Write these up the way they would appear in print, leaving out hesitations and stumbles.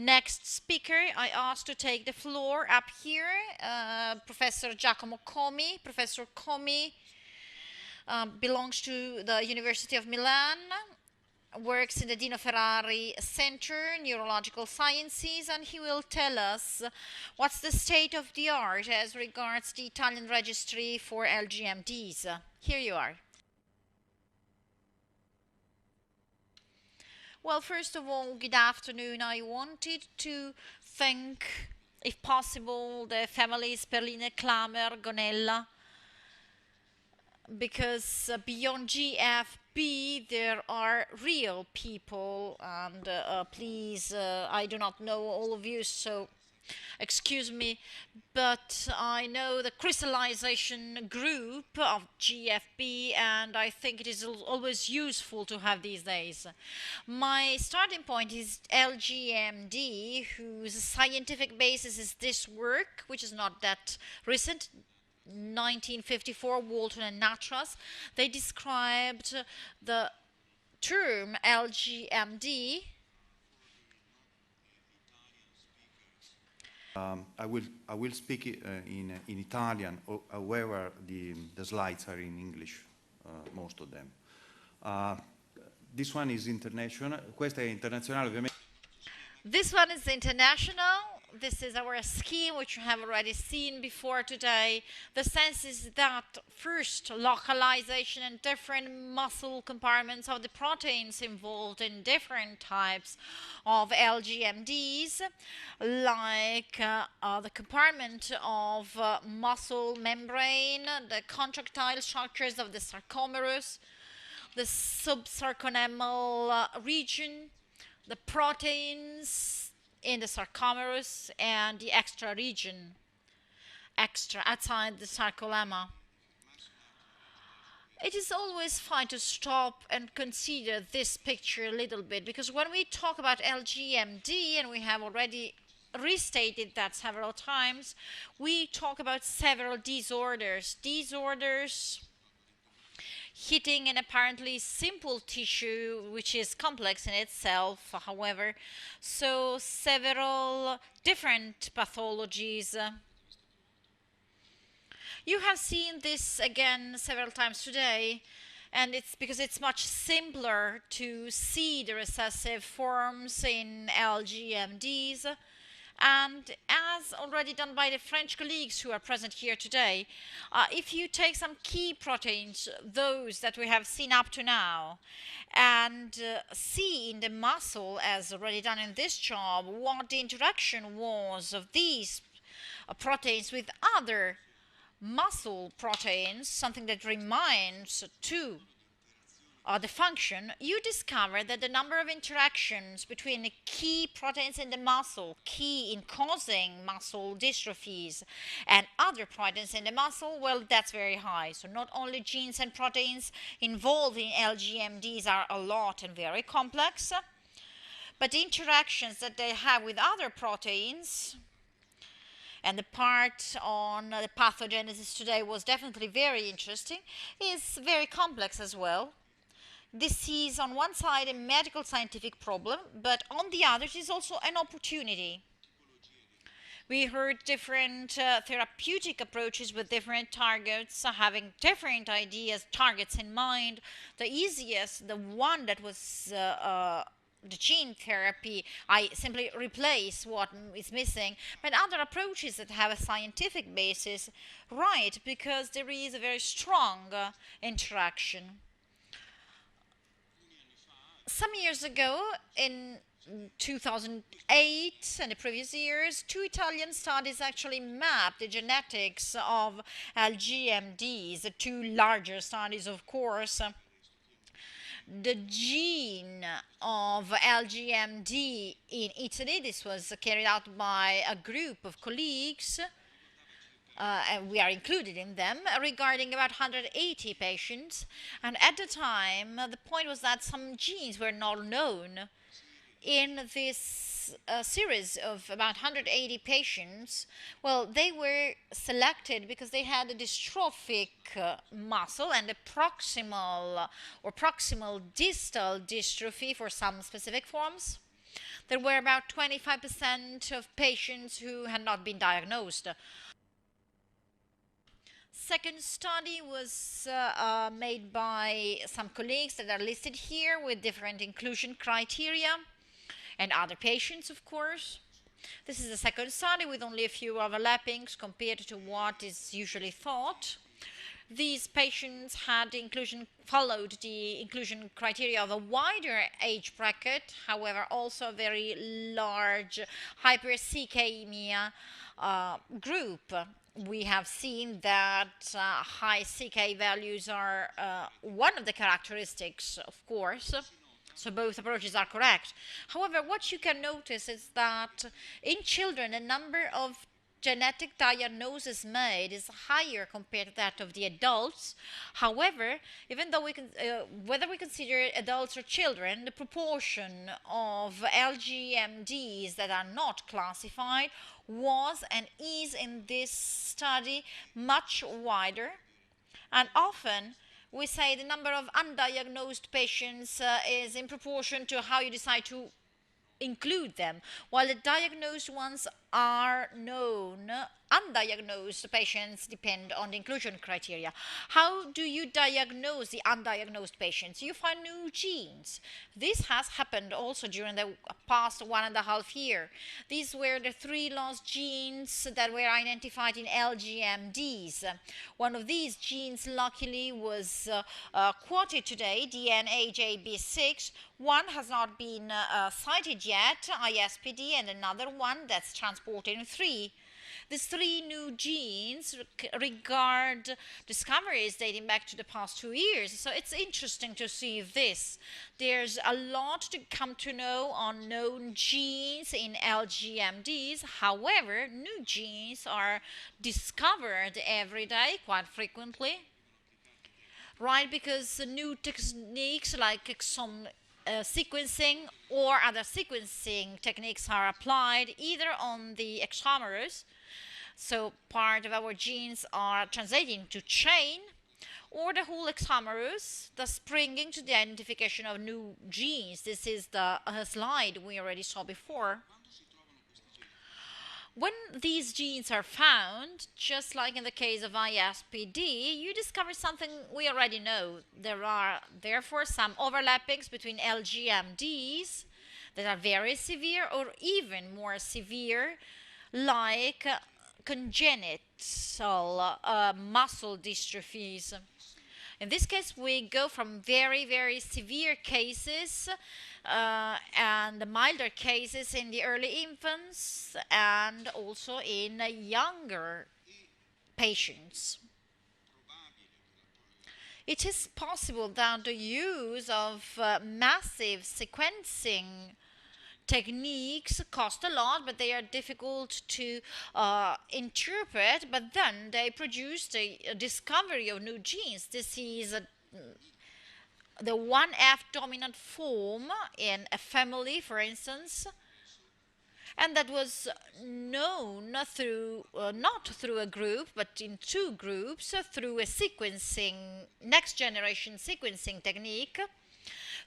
Next speaker, I ask to take the floor up here, Professor Giacomo Comi. Professor Comi belongs to the University of Milan, works in the Dino Ferrari Center, Neurological Sciences, and he will tell us what's the state of the art as regards the Italian registry for LGMDs. Here you are. Well, first of all, good afternoon. I wanted to thank, if possible, the families Perline, Klamer, Gonella, because beyond GFB there are real people, and please, I do not know all of you, so excuse me, but I know the crystallization group of GFB, and I think it is always useful to have these days. My starting point is LGMD, whose scientific basis is this work, which is not that recent, 1954, Walton and Natras. They described the term LGMD. I will speak in Italian, however the slides are in English, most of them. This one is international. Questa è internazionale, ovviamente. This one is international. This is our scheme, which you have already seen before today. The sense is that first, localization and different muscle compartments of the proteins involved in different types of LGMDs, like the compartment of muscle membrane, the contractile structures of the sarcomerus, the subsarconemal region, the proteins in the sarcomerus, and the extra region, extra outside the sarcolemma. It is always fine to stop and consider this picture a little bit, because when we talk about LGMD, and we have already restated that several times, we talk about several disorders hitting an apparently simple tissue, which is complex in itself, however, so several different pathologies. You have seen this again several times today, and it's because it's much simpler to see the recessive forms in LGMDs. And as already done by the French colleagues who are present here today, if you take some key proteins, those that we have seen up to now, and see in the muscle, as already done in this job, what the interaction was of these proteins with other muscle proteins, something that reminds to the function, you discover that the number of interactions between the key proteins in the muscle, key in causing muscle dystrophies, and other proteins in the muscle, well, that's very high. So not only genes and proteins involved in LGMDs are a lot and very complex, but the interactions that they have with other proteins, and the part on the pathogenesis today was definitely very interesting, is very complex as well. This is on one side a medical scientific problem, but on the other it is also an opportunity. We heard different therapeutic approaches with different targets, having different ideas, targets in mind. The easiest, the one that was the gene therapy, I simply replace what is missing, but other approaches that have a scientific basis, right, because there is a very strong interaction. Some years ago, in 2008 and the previous years, two Italian studies actually mapped the genetics of LGMDs, the two larger studies, of course. The gene of LGMD in Italy, this was carried out by a group of colleagues, and we are included in them, regarding about 180 patients. And at the time, the point was that some genes were not known. In this series of about 180 patients, well, they were selected because they had a dystrophic muscle and a proximal or proximal distal dystrophy for some specific forms. there were about 25% of patients who had not been diagnosed. Second study was made by some colleagues that are listed here with different inclusion criteria and other patients, of course. This is the second study with only a few overlappings compared to what is usually thought. These patients had followed the inclusion criteria of a wider age bracket, however, also a very large hypercemia group. We have seen that high CK values are one of the characteristics, of course. So both approaches are correct. However, what you can notice is that in children, the number of genetic diagnosis made is higher compared to that of the adults. However, even though whether we consider adults or children, the proportion of LGMDs that are not classified was and is in this study much wider, and often we say the number of undiagnosed patients is in proportion to how you decide to include them, while the diagnosed ones are known. Undiagnosed patients depend on the inclusion criteria. How do you diagnose the undiagnosed patients? You find new genes. This has happened also during the past 1.5 years. These were the 3 lost genes that were identified in LGMDs. One of these genes luckily was quoted today, DNAJB6. One has not been cited yet, ISPD, and another one that's transported in 3. These 3 new genes regard discoveries dating back to the past 2 years. So it's interesting to see this. There's a lot to come to know on known genes in LGMDs. However, new genes are discovered every day, quite frequently. Right, because new techniques like exome sequencing or other sequencing techniques are applied either on the hexamerase, so part of our genes are translating to chain, or the whole hexamerase, thus bringing to the identification of new genes. This is the slide we already saw before. When these genes are found, just like in the case of ISPD, you discover something we already know. There are therefore some overlappings between LGMDs that are very severe or even more severe, like congenital muscle dystrophies. In this case, we go from very, very severe cases and milder cases in the early infants and also in younger patients. It is possible that the use of massive sequencing techniques cost a lot, but they are difficult to interpret, but then they produce the discovery of new genes. This is the 1F dominant form in a family, for instance, and that was known through not through a group but in 2 groups through a sequencing, next generation sequencing technique,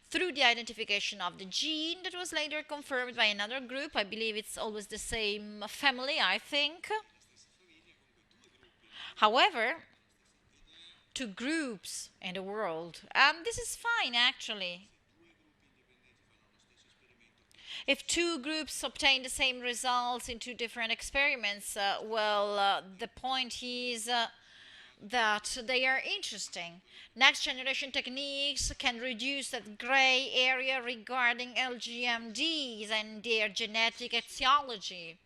through the identification of the gene that was later confirmed by another group. I believe it's always the same family, I think. However, 2 groups in the world, and this is fine actually. If 2 groups obtain the same results in 2 different experiments, the point is that they are interesting. Next generation techniques can reduce that gray area regarding LGMDs and their genetic etiology.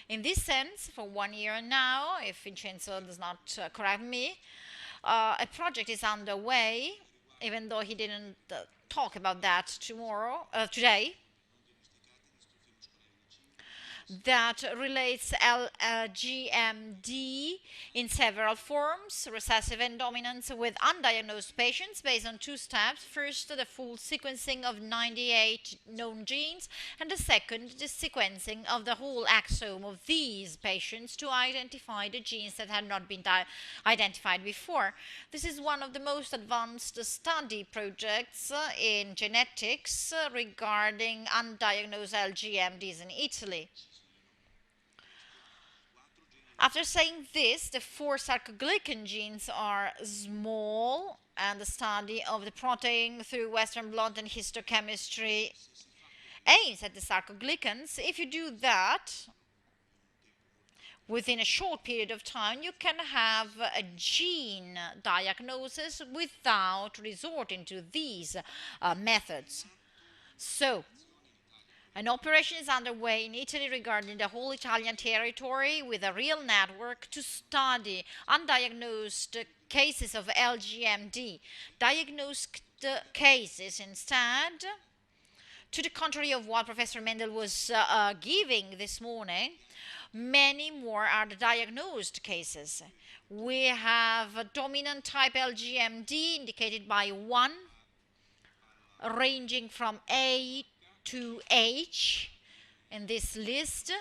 In this sense, for 1 year now, if Vincenzo does not correct me, a project is underway, even though he didn't talk about that today. that relates GMD in several forms, recessive and dominant, with undiagnosed patients based on two steps. First, the full sequencing of 98 known genes, and the second, the sequencing of the whole exome of these patients to identify the genes that had not been identified before. This is one of the most advanced study projects in genetics regarding undiagnosed LGMDs in Italy. After saying this, the four sarcoglycan genes are small, and the study of the protein through Western blot and histochemistry aims at the sarcoglycans. If you do that within a short period of time, you can have a gene diagnosis without resorting to these methods. So, an operation is underway in Italy regarding the whole Italian territory with a real network to study undiagnosed cases of LGMD. Diagnosed cases instead, to the contrary of what Professor Mendel was giving this morning, many more are the diagnosed cases. We have a dominant type LGMD indicated by 1, ranging from A to H in this list,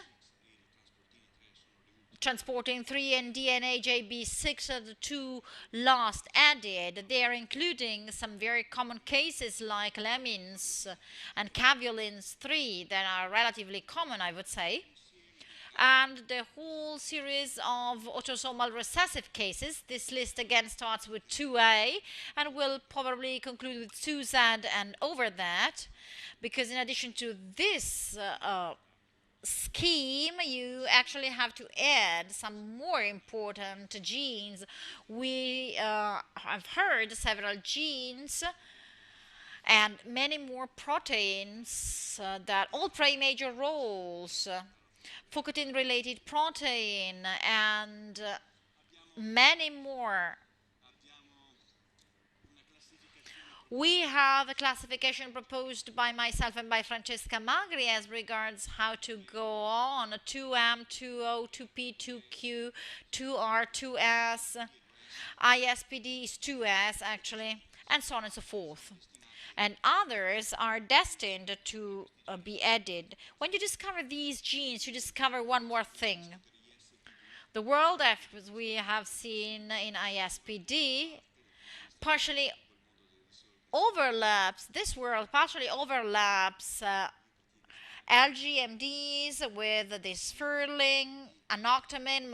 transporting 3 and DNA JB6 are the two last added. They are including some very common cases like lamins and caveolins 3 that are relatively common, I would say. And the whole series of autosomal recessive cases. This list again starts with 2A and will probably conclude with 2Z and over that, because in addition to this scheme, you actually have to add some more important genes. We have heard several genes and many more proteins that all play major roles. Fucotin related protein and many more. We have a classification proposed by myself and by Francesca Magri as regards how to go on: 2M, 2O, 2P, 2Q, 2R, 2S, ISPD is 2S actually, and so on and so forth. And others are destined to be added. When you discover these genes, you discover one more thing. The world, as we have seen in ISPD, partially overlaps, this world partially overlaps LGMDs with this furling, anoctamin,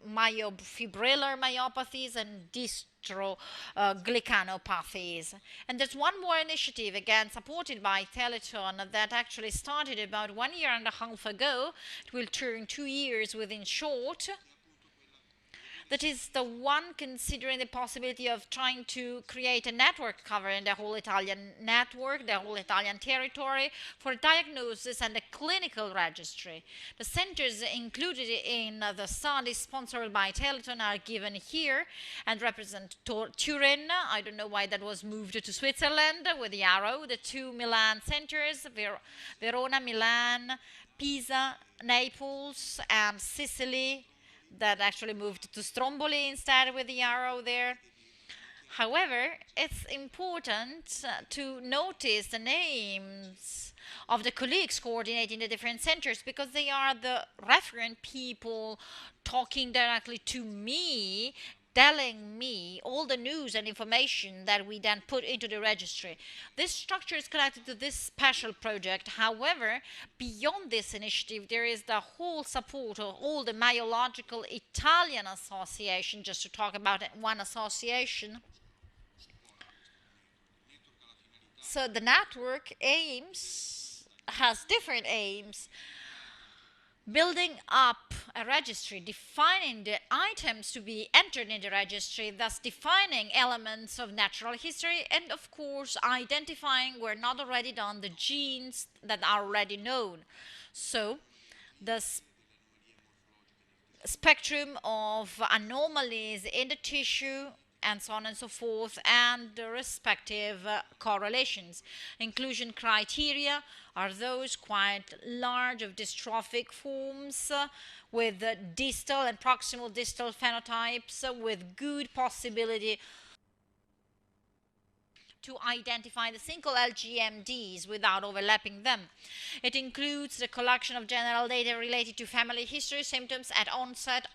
myofibrillar myopathies, and dystrophicanopathies. And there's one more initiative, again supported by Teleton, that actually started about 1 year and a half ago. It will turn 2 years within short. That is the one considering the possibility of trying to create a network covering the whole Italian network, the whole Italian territory, for diagnosis and a clinical registry. The centers included in the study sponsored by Teleton are given here and represent Turin. I don't know why that was moved to Switzerland with the arrow. The two Milan centers, Verona, Milan, Pisa, Naples, and Sicily, that actually moved to Stromboli instead with the arrow there. However, it's important to notice the names of the colleagues coordinating the different centers, because they are the referent people talking directly to me, telling me all the news and information that we then put into the registry. This structure is connected to this special project. However, beyond this initiative, there is the whole support of all the myological Italian association, just to talk about one association. So the network has different aims. Building up a registry, defining the items to be entered in the registry, thus defining elements of natural history, and of course identifying where not already done the genes that are already known. So the spectrum of anomalies in the tissue and so on and so forth, and the respective correlations. Inclusion criteria are those quite large of dystrophic forms with distal and proximal distal phenotypes with good possibility to identify the single LGMDs without overlapping them. It includes the collection of general data related to family history, symptoms at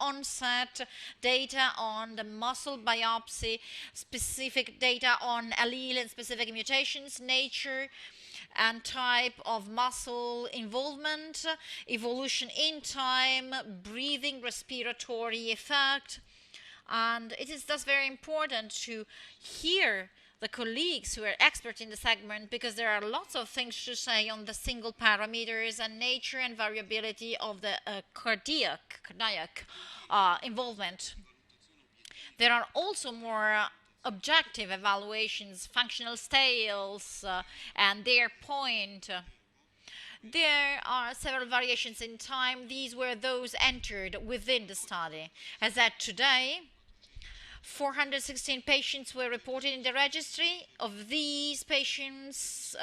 onset data on the muscle biopsy, specific data on allele and specific mutations, nature and type of muscle involvement, evolution in time, breathing, respiratory effect. And it is thus very important to hear the colleagues who are experts in the segment, because there are lots of things to say on the single parameters and nature and variability of the cardiac involvement. There are also more objective evaluations, functional scales, and their point. There are several variations in time. These were those entered within the study. As at today, 416 patients were reported in the registry. Of these patients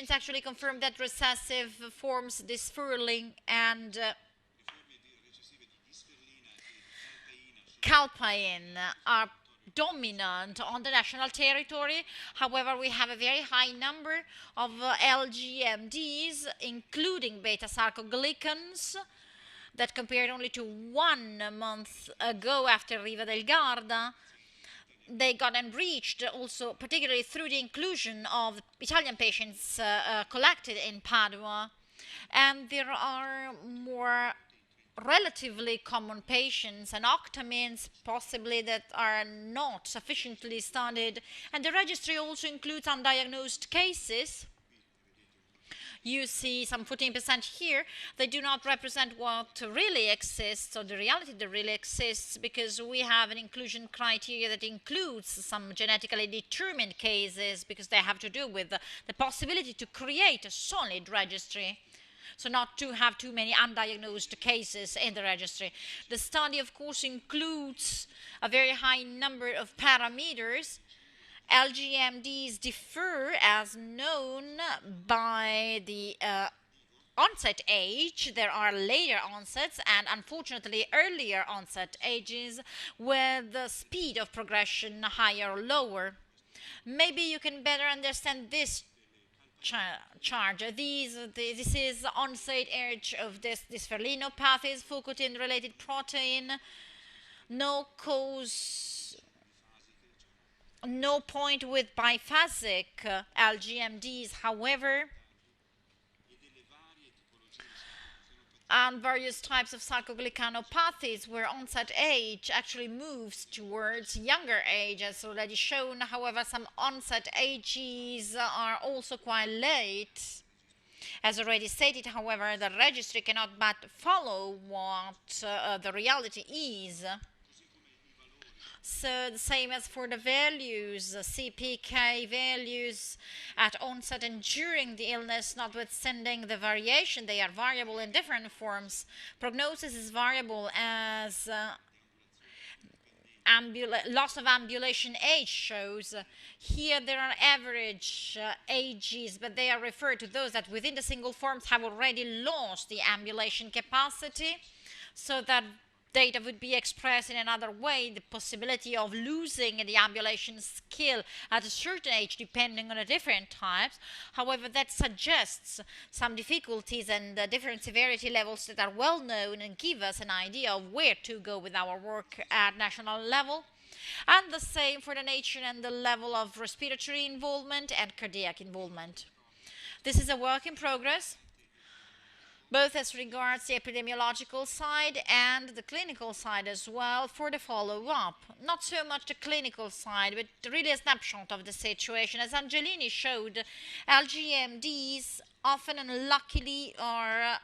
actually confirmed that recessive forms dysferlin and calpain are dominant on the national territory. However, we have a very high number of LGMDs, including beta-sarcoglycans, that compared only to 1 month ago after Riva del Garda. They got enriched also, particularly through the inclusion of Italian patients collected in Padua. And there are more relatively common patients and octamines possibly that are not sufficiently studied. And the registry also includes undiagnosed cases. You see some 14% here. They do not represent what really exists, or the reality that really exists, because we have an inclusion criteria that includes some genetically determined cases, because they have to do with the possibility to create a solid registry. So not to have too many undiagnosed cases in the registry. The study, of course, includes a very high number of parameters. LGMDs differ, as known, by the onset age. There are later onsets and, unfortunately, earlier onset ages with the speed of progression higher or lower. Maybe you can better understand this chart. This is the onset age of this dysferlinopathies, fucotin-related protein, no point with biphasic LGMDs, however, and various types of sarcoglycanopathies where onset age actually moves towards younger age, as already shown. However, some onset ages are also quite late. As already stated, however, the registry cannot but follow what the reality is. So the same as for the values, CPK values at onset and during the illness, notwithstanding the variation, they are variable in different forms. Prognosis is variable as loss of ambulation age shows. Here there are average ages, but they are referred to those that within the single forms have already lost the ambulation capacity, so that data would be expressed in another way, the possibility of losing the ambulation skill at a certain age depending on the different types. However, that suggests some difficulties and different severity levels that are well known and give us an idea of where to go with our work at national level. And the same for the nature and the level of respiratory involvement and cardiac involvement. This is a work in progress, both as regards the epidemiological side and the clinical side as well for the follow-up. Not so much the clinical side, but really a snapshot of the situation. As Angelini showed, LGMDs often and luckily are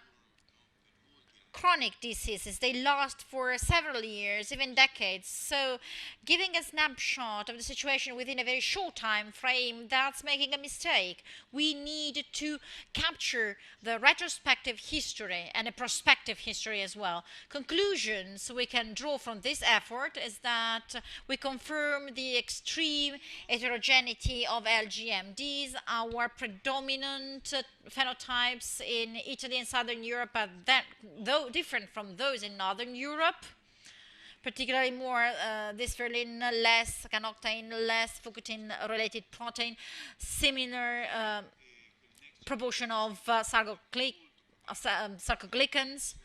chronic diseases. They last for several years, even decades. So giving a snapshot of the situation within a very short time frame, that's making a mistake. We need to capture the retrospective history and a prospective history as well. Conclusions we can draw from this effort is that we confirm the extreme heterogeneity of LGMDs. Our predominant phenotypes in Italy and Southern Europe are though different from those in Northern Europe, particularly more dysferlin less, canoctane less, fucotin related protein, similar proportion of sarcoglycans.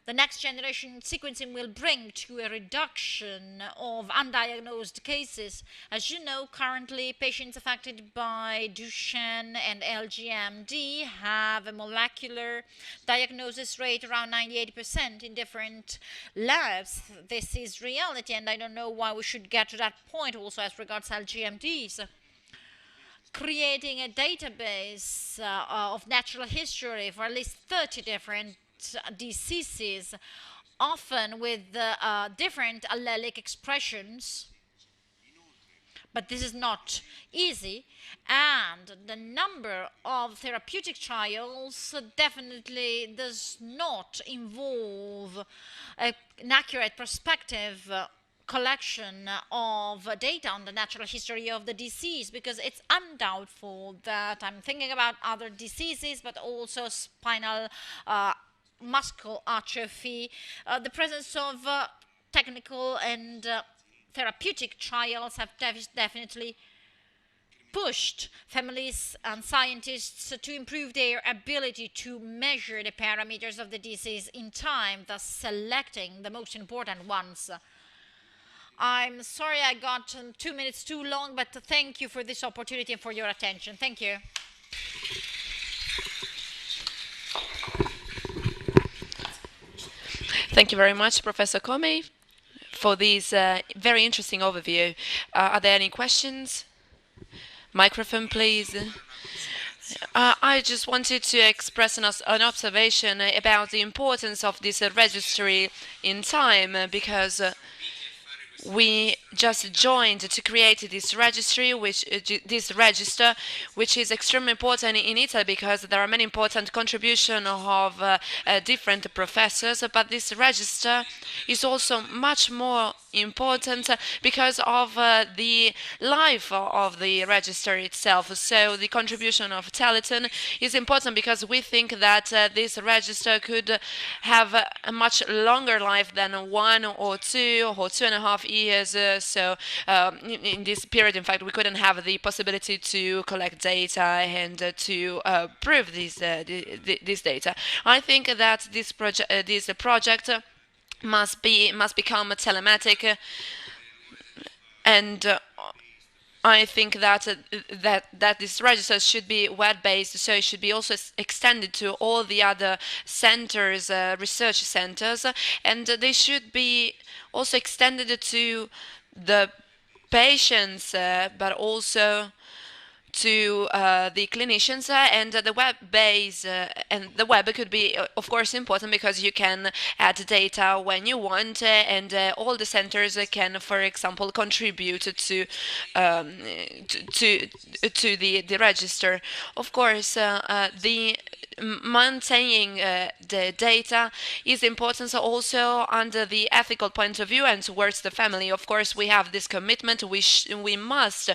The next generation sequencing will bring to a reduction of undiagnosed cases. As you know, currently patients affected by Duchenne and LGMD have a molecular diagnosis rate around 98% in different labs. This is reality, and I don't know why we should get to that point also as regards LGMDs. Creating a database of natural history for at least 30 different diseases, often with different allelic expressions, but this is not easy, and the number of therapeutic trials definitely does not involve an accurate prospective collection of data on the natural history of the disease, because it's undoubtful that I'm thinking about other diseases, but also spinal muscle atrophy, the presence of technical and therapeutic trials have definitely pushed families and scientists to improve their ability to measure the parameters of the disease in time, thus selecting the most important ones. I'm sorry I got 2 minutes too long, but thank you for this opportunity and for your attention. Thank you. Thank you very much, Professor Comi, for this very interesting overview. Are there any questions? Microphone, please. I just wanted to express an observation about the importance of this registry in time, because we just joined to create this registry, this register, which is extremely important in Italy because there are many important contributions of different professors. But this register is also much more important because of the life of the register itself. So the contribution of Teleton is important because we think that this register could have a much longer life than 1 or 2 or 2.5 years. So in this period, in fact, we couldn't have the possibility to collect data and to prove this data. I think that this project must become telematic, and I think that this register should be web-based, so it should be also extended to all the other centers, research centers, and they should be also extended to the patients, but also to the clinicians, and the web base and the web could be of course important because you can add data when you want, and all the centers can, for example, contribute to the register. Of course, the maintaining the data is important also under the ethical point of view and towards the family. Of course, we have this commitment. We must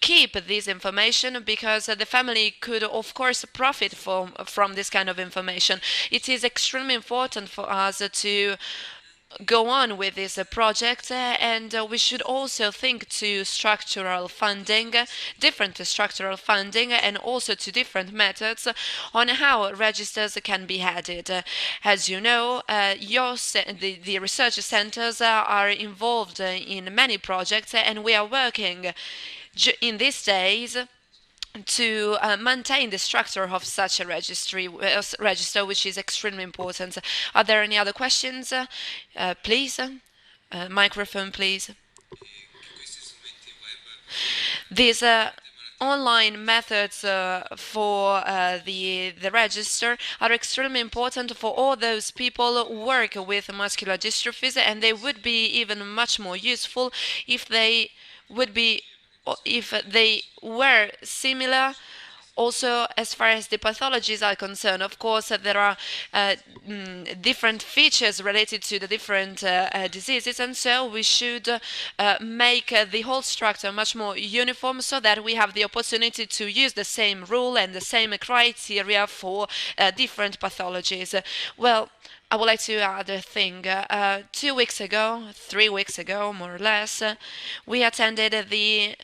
keep this information because the family could, of course, profit from this kind of information. It is extremely important for us to go on with this project, and we should also think to structural funding, different structural funding, and also to different methods on how registers can be added. As you know, the research centers are involved in many projects, and we are working in these days to maintain the structure of such a register, which is extremely important. Are there any other questions? Please, microphone, please. These online methods for the register are extremely important for all those people who work with muscular dystrophies, and they would be even much more useful if they would be if they were similar also as far as the pathologies are concerned. Of course, there are different features related to the different diseases, and so we should make the whole structure much more uniform so that we have the opportunity to use the same rule and the same criteria for different pathologies. Well, I would like to add a thing. 2 weeks ago, 3 weeks ago, more or less, we attended the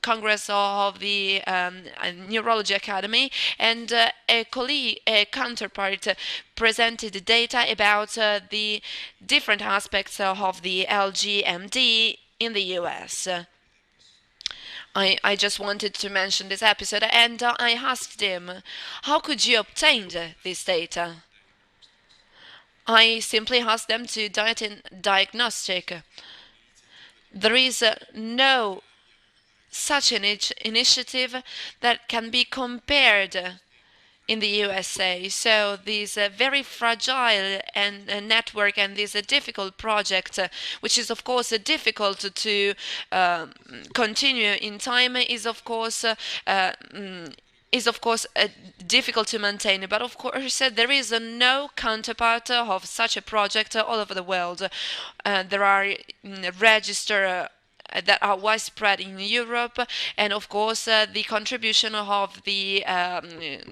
Congress of the Neurology Academy, and a colleague, a counterpart, presented data about the different aspects of the LGMD in the US. I just wanted to mention this episode, and I asked him, how could you obtain this data? I simply asked them to diagnostic. There is no such an initiative that can be compared in the USA. So this very fragile and network and this difficult project, which is of course difficult to continue in time, is of course difficult to maintain, but of course there is no counterpart of such a project all over the world. There are registered that are widespread in Europe, and of course the contribution of the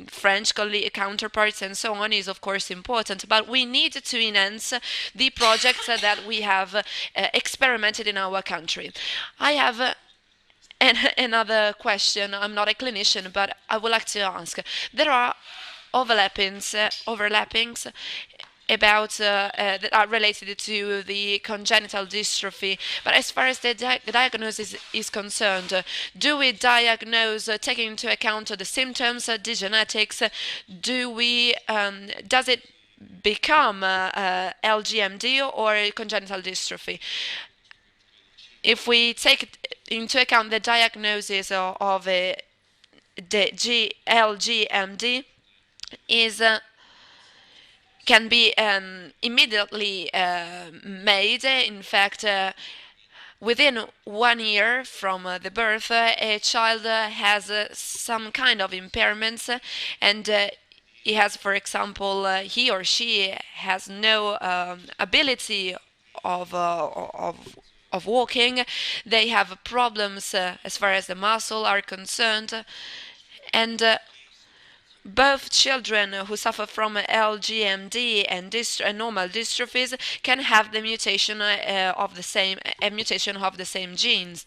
French counterparts and so on is of course important, but we need to enhance the projects that we have experimented in our country. I have and another question. I'm not a clinician, but I would like to ask. There are overlappings about that are related to the congenital dystrophy. But as far as the diagnosis is concerned, do we diagnose taking into account the symptoms, the genetics? Does it become LGMD or congenital dystrophy? If we take into account the diagnosis of the LGMD can be immediately made. In fact, within 1 year from the birth, a child has some kind of impairments, and he has, for example, he or she has no ability of walking. They have problems as far as the muscle are concerned, and both children who suffer from LGMD and normal dystrophies can have the mutation of the same genes.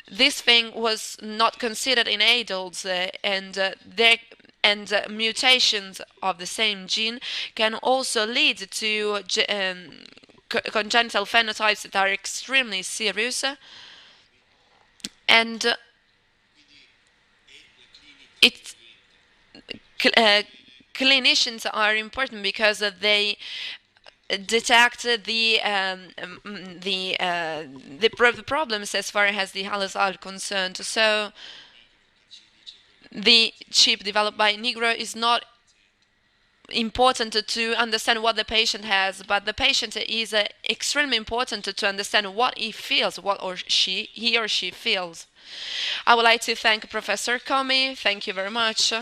This thing was not considered in adults, and mutations of the same gene can also lead to congenital phenotypes that are extremely serious, and clinicians are important because they detect the problems as far as the HALOS are concerned. So the chip developed by Negro is not important to understand what the patient has, but the patient is extremely important to understand what he feels, he or she feels. I would like to thank Professor Comi. Thank you very much.